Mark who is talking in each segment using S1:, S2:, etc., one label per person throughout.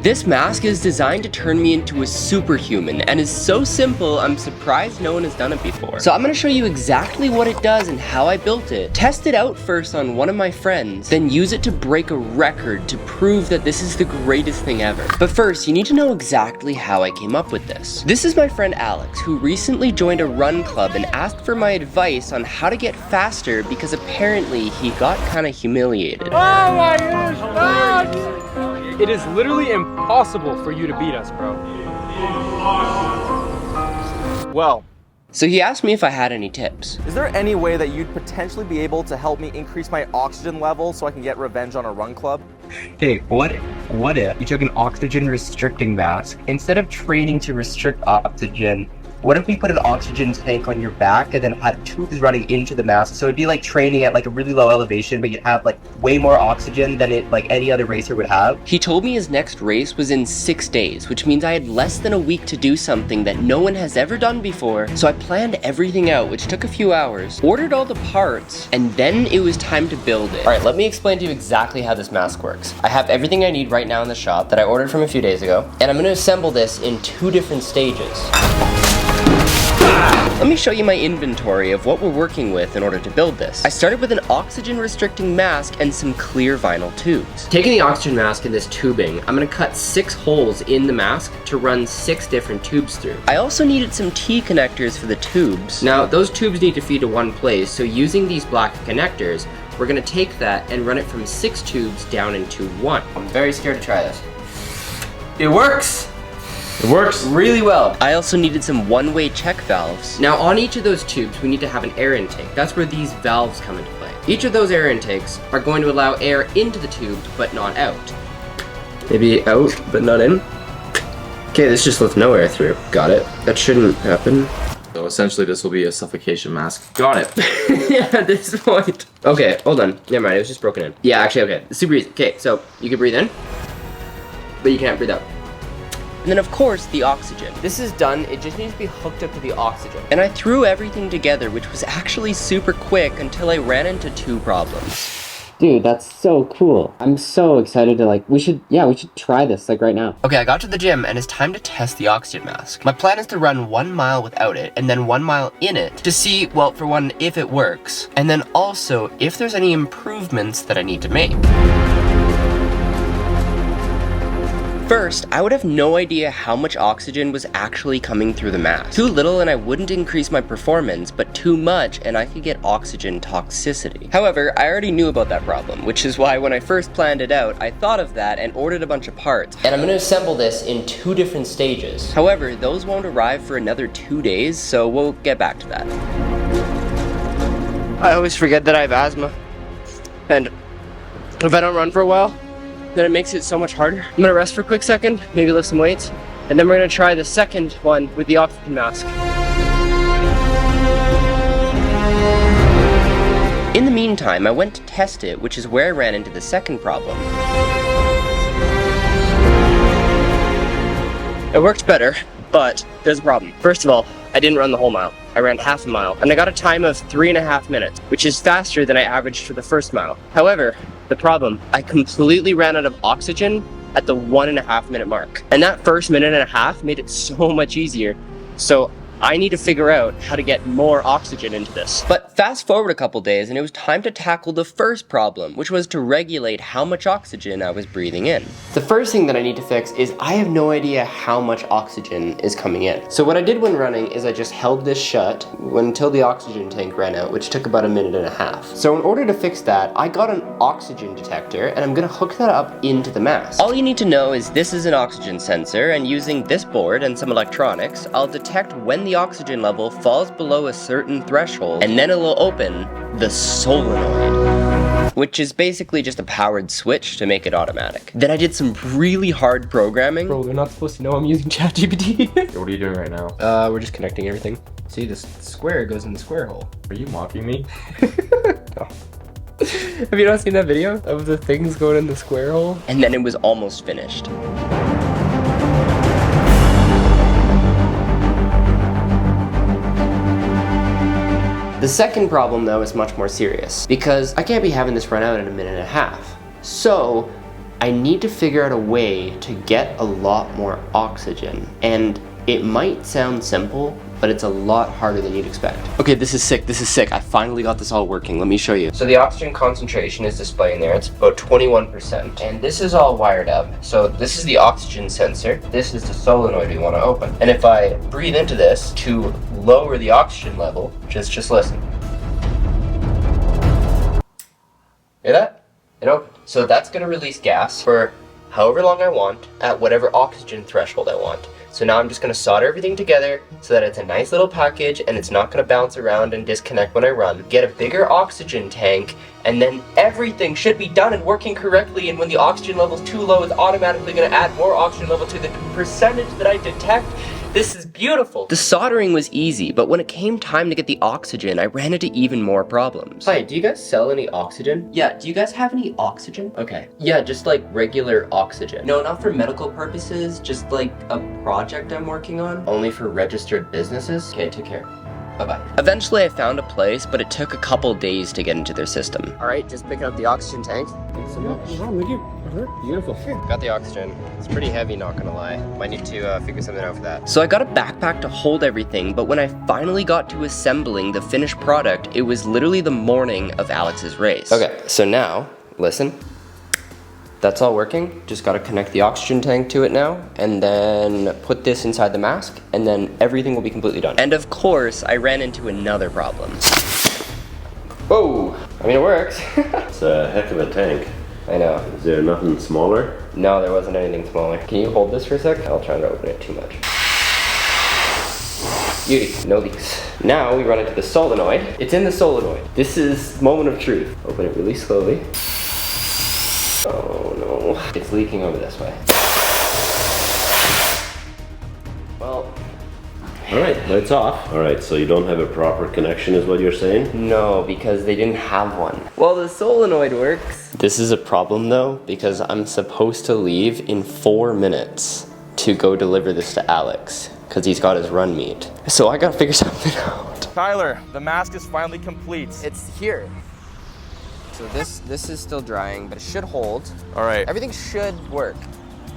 S1: This mask is designed to turn me into a superhuman and is so simple, I'm surprised no one has done it before. So I'm gonna show you exactly what it does and how I built it, test it out first on one of my friends, then use it to break a record to prove that this is the greatest thing ever. But first, you need to know exactly how I came up with this. This is my friend Alex, who recently joined a run club and asked for my advice on how to get faster because apparently he got kinda humiliated.
S2: Oh my gosh! It is literally impossible for you to beat us, bro. Well,
S1: So he asked me if I had any tips.
S3: Is there any way that you'd potentially be able to help me increase my oxygen level so I can get revenge on a run club?
S4: Hey, what if you took an oxygen restricting mask? Instead of training to restrict oxygen, what if we put an oxygen tank on your back and then had tubes running into the mask? So it'd be like training at like a really low elevation, but you'd have like way more oxygen than any other racer would have.
S1: He told me his next race was in 6 days, which means I had less than a week to do something that no one has ever done before. So I planned everything out, which took a few hours, ordered all the parts, and then it was time to build it. All right, let me explain to you exactly how this mask works. I have everything I need right now in the shop that I ordered from a few days ago, and I'm gonna assemble this in 2 different stages. Let me show you my inventory of what we're working with in order to build this. I started with an oxygen restricting mask and some clear vinyl tubes. Taking the oxygen mask and this tubing, I'm gonna cut 6 holes in the mask to run 6 different tubes through. I also needed some T connectors for the tubes. Now, those tubes need to feed to one place, so using these black connectors, we're gonna take that and run it from 6 tubes down into 1. I'm very scared to try this. It works!
S2: it works.
S1: Really well. I also needed some one-way check valves. Now on each of those tubes, we need to have an air intake. That's where these valves come into play. Each of those air intakes are going to allow air into the tube, but not out. Maybe out, but not in. Okay, this just lets no air through. Got it. That shouldn't happen.
S5: So essentially this will be a suffocation mask. Got it.
S1: Yeah, at this point. Okay, hold on. Never mind, it was just broken in. Yeah, actually, okay. Super easy. Okay, so you can breathe in, but you can't breathe out. And then of course, the oxygen. This is done, it just needs to be hooked up to the oxygen. And I threw everything together, which was actually super quick until I ran into 2 problems.
S6: Dude, that's so cool. I'm so excited to we should try this right now.
S1: Okay, I got to the gym and it's time to test the oxygen mask. My plan is to run 1 mile without it and then 1 mile in it to see, well, for one, if it works. And then also, if there's any improvements that I need to make. First, I would have no idea how much oxygen was actually coming through the mask. Too little and I wouldn't increase my performance, but too much and I could get oxygen toxicity. However, I already knew about that problem, which is why when I first planned it out, I thought of that and ordered a bunch of parts. And I'm gonna assemble this in 2 different stages. However, those won't arrive for another 2 days, so we'll get back to that. I always forget that I have asthma. And if I don't run for a while, then it makes it so much harder. I'm gonna rest for a quick second, maybe lift some weights, and then we're gonna try the second one with the oxygen mask. In the meantime, I went to test it, which is where I ran into the second problem. It worked better, but there's a problem. First of all, I didn't run the whole mile. I ran half a mile, and I got a time of 3.5 minutes, which is faster than I averaged for the first mile. However, the problem, I completely ran out of oxygen at the 1.5 minute mark. And that first 1.5 minutes made it so much easier. So I need to figure out how to get more oxygen into this. But fast forward a couple days and it was time to tackle the first problem, which was to regulate how much oxygen I was breathing in. The first thing that I need to fix is I have no idea how much oxygen is coming in. So what I did when running is I just held this shut until the oxygen tank ran out, which took about 1.5 minutes. So in order to fix that, I got an oxygen detector and I'm gonna hook that up into the mask. All you need to know is this is an oxygen sensor, and using this board and some electronics, I'll detect when the oxygen level falls below a certain threshold, and then it'll open the solenoid, which is basically just a powered switch to make it automatic. Then I did some really hard programming.
S2: Bro, they're not supposed to know I'm using ChatGPT.
S5: What are you doing right now?
S1: We're just connecting everything. See, this square goes in the square hole.
S5: Are you mocking me?
S1: No.
S2: Have you not seen that video of the things going in the square hole?
S1: And then it was almost finished. The second problem though is much more serious because I can't be having this run out in 1.5 minutes. So I need to figure out a way to get a lot more oxygen. And it might sound simple, but it's a lot harder than you'd expect. Okay, this is sick. I finally got this all working. Let me show you. So the oxygen concentration is displaying there. It's about 21%. And this is all wired up. So this is the oxygen sensor. This is the solenoid we want to open. And if I breathe into this to lower the oxygen level, just listen. Hear that? It opened. So that's gonna release gas for however long I want at whatever oxygen threshold I want. So now I'm just gonna solder everything together so that it's a nice little package and it's not gonna bounce around and disconnect when I run. Get a bigger oxygen tank, and then everything should be done and working correctly, and when the oxygen level's too low, it's automatically gonna add more oxygen level to the percentage that I detect. This is beautiful. The soldering was easy, but when it came time to get the oxygen, I ran into even more problems. Hi, do you guys sell any oxygen? Yeah, do you guys have any oxygen? Okay. Yeah, just like regular oxygen. No, not for medical purposes, just like a project I'm working on. Only for registered businesses? Okay, take care. Bye-bye. Eventually I found a place, but it took a couple days to get into their system. Alright, just picking up the oxygen tank. Thanks so much.
S2: Beautiful.
S1: Got the oxygen. It's pretty heavy, not gonna lie. Might need to figure something out for that. So I got a backpack to hold everything, but when I finally got to assembling the finished product, it was literally the morning of Alex's race. Okay, so now, listen. That's all working. Just gotta connect the oxygen tank to it now, and then put this inside the mask, and then everything will be completely done. And of course, I ran into another problem. Whoa! I mean, it works.
S7: It's a heck of a tank.
S1: I know.
S7: Is there nothing smaller?
S1: No, there wasn't anything smaller. Can you hold this for a sec? I'll try not to open it too much. Beauty, no leaks. Now we run into the solenoid. It's in the solenoid. This is moment of truth. Open it really slowly. Oh no, it's leaking over this way. Well.
S7: All right, lights off. All right, so you don't have a proper connection is what you're saying?
S1: No, because they didn't have one. Well, the solenoid works. This is a problem though, because I'm supposed to leave in 4 minutes to go deliver this to Alex, because he's got his run meet. So I gotta figure something out.
S3: Tyler, the mask is finally complete.
S1: It's here. So this is still drying, but it should hold.
S3: All right.
S1: Everything should work.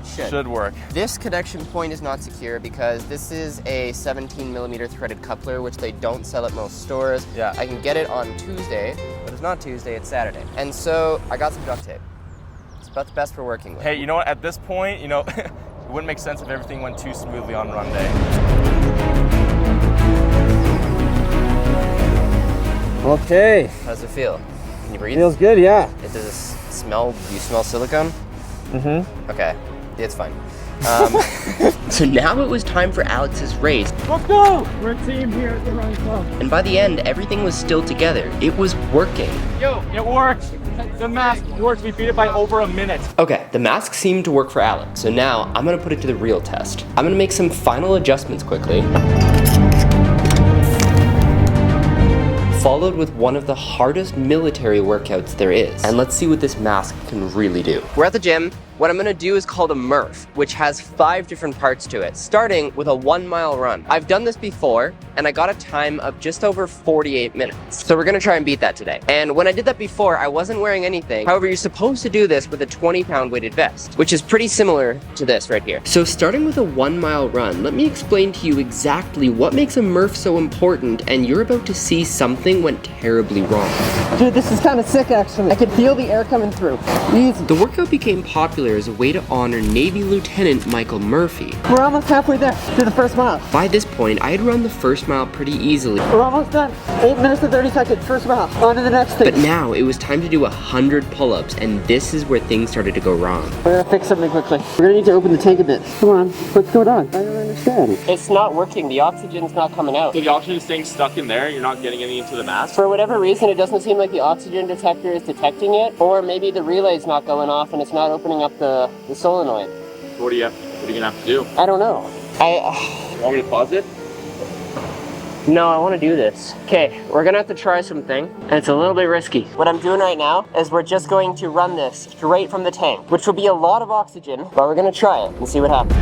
S3: Should work.
S1: This connection point is not secure because this is a 17mm threaded coupler, which they don't sell at most stores.
S3: Yeah.
S1: I can get it on Tuesday, but it's not Tuesday, it's Saturday. And so I got some duct tape. It's about the best we're working with.
S3: Hey, you know what? At this point, it wouldn't make sense if everything went too smoothly on run day.
S2: Okay.
S1: How does it feel? Can you breathe?
S2: Feels good, yeah.
S1: Does it smell? Do you smell silicone?
S2: Mm-hmm.
S1: Okay, it's fine. So now it was time for Alex's race.
S2: Let's go! We're a team here at the Run Club.
S1: And by the end, everything was still together. It was working.
S2: Yo, it works. The mask works. We beat it by over a minute.
S1: Okay, the mask seemed to work for Alex. So now I'm gonna put it to the real test. I'm gonna make some final adjustments quickly. Followed with one of the hardest military workouts there is. And let's see what this mask can really do. We're at the gym. What I'm gonna do is called a Murph, which has 5 different parts to it, starting with a 1-mile run. I've done this before, and I got a time of just over 48 minutes. So we're gonna try and beat that today. And when I did that before, I wasn't wearing anything. However, you're supposed to do this with a 20-pound weighted vest, which is pretty similar to this right here. So starting with a 1-mile run, let me explain to you exactly what makes a Murph so important, and you're about to see something went terribly wrong.
S8: Dude, this is kind of sick actually. I can feel the air coming through. Easy.
S1: The workout became popular as a way to honor Navy Lieutenant Michael Murphy.
S8: We're almost halfway there to the first mile.
S1: By this point, I had run the first mile pretty easily.
S8: We're almost done. 8 minutes and 30 seconds, first mile. On to the next thing.
S1: But now it was time to do 100 pull-ups, and this is where things started to go wrong.
S8: We're gonna fix something quickly. We're gonna need to open the tank a bit. Come on, what's going on? I don't understand.
S1: It's not working. The oxygen's not coming out.
S9: So the oxygen is staying stuck in there, you're not getting any into the mask?
S1: For whatever reason, it doesn't seem like the oxygen detector is detecting it, or maybe the relay's not going off and it's not opening up the solenoid.
S9: What are you gonna have to do?
S1: I don't know.
S9: You want me to pause it?
S1: No, I want to do this. Okay, we're gonna have to try something, and it's a little bit risky. What I'm doing right now is we're just going to run this straight from the tank, which will be a lot of oxygen, but we're gonna try it and see what happens.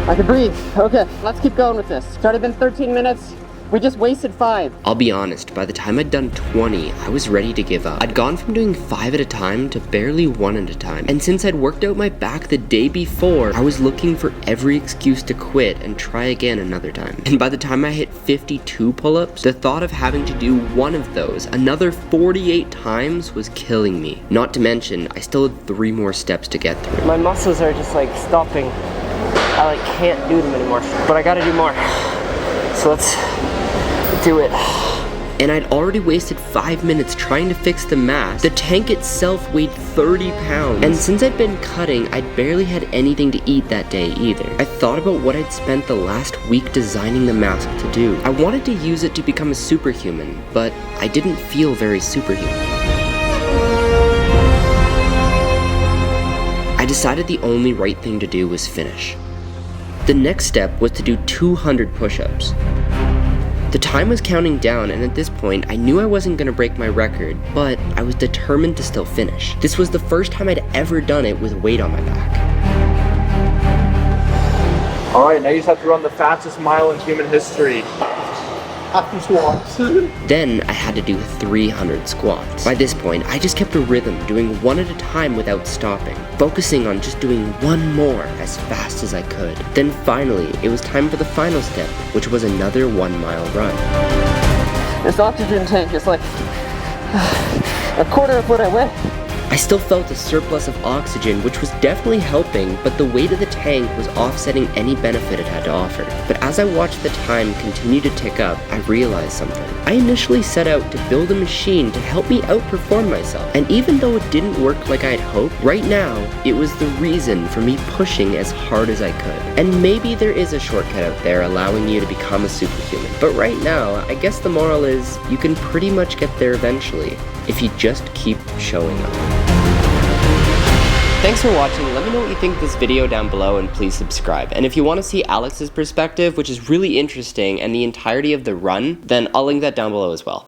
S8: I can breathe. Okay, let's keep going with this. It's already been 13 minutes. We just wasted 5.
S6: I'll be honest, by the time I'd done 20, I was ready to give up. I'd gone from doing 5 at a time to barely 1 at a time. And since I'd worked out my back the day before, I was looking for every excuse to quit and try again another time. And by the time I hit 52 pull-ups, the thought of having to do one of those another 48 times was killing me. Not to mention, I still had 3 more steps to get through.
S1: My muscles are just like stopping. I like can't do them anymore, but I gotta do more. So let's do it.
S6: And I'd already wasted 5 minutes trying to fix the mask. The tank itself weighed 30 pounds. And since I'd been cutting, I'd barely had anything to eat that day either. I thought about what I'd spent the last week designing the mask to do. I wanted to use it to become a superhuman, but I didn't feel very superhuman. I decided the only right thing to do was finish. The next step was to do 200 push-ups. The time was counting down, and at this point, I knew I wasn't going to break my record, but I was determined to still finish. This was the first time I'd ever done it with weight on my back.
S9: Alright, now you just have to run the fastest mile in human history.
S6: Then I had to do 300 squats. By this point, I just kept a rhythm, doing 1 at a time without stopping, focusing on just doing 1 more as fast as I could. Then finally, it was time for the final step, which was another 1 mile run.
S8: This oxygen tank is like a quarter of what I weigh.
S6: I still felt a surplus of oxygen, which was definitely helping, but the weight of the tank was offsetting any benefit it had to offer. But as I watched the time continue to tick up, I realized something. I initially set out to build a machine to help me outperform myself, and even though it didn't work like I had hoped, right now, it was the reason for me pushing as hard as I could. And maybe there is a shortcut out there allowing you to become a superhuman, but right now, I guess the moral is, you can pretty much get there eventually, if you just keep showing up. Thanks for watching. Let me know what you think of this video down below, and please subscribe. And if you want to see Alex's perspective, which is really interesting, and the entirety of the run, then I'll link that down below as well.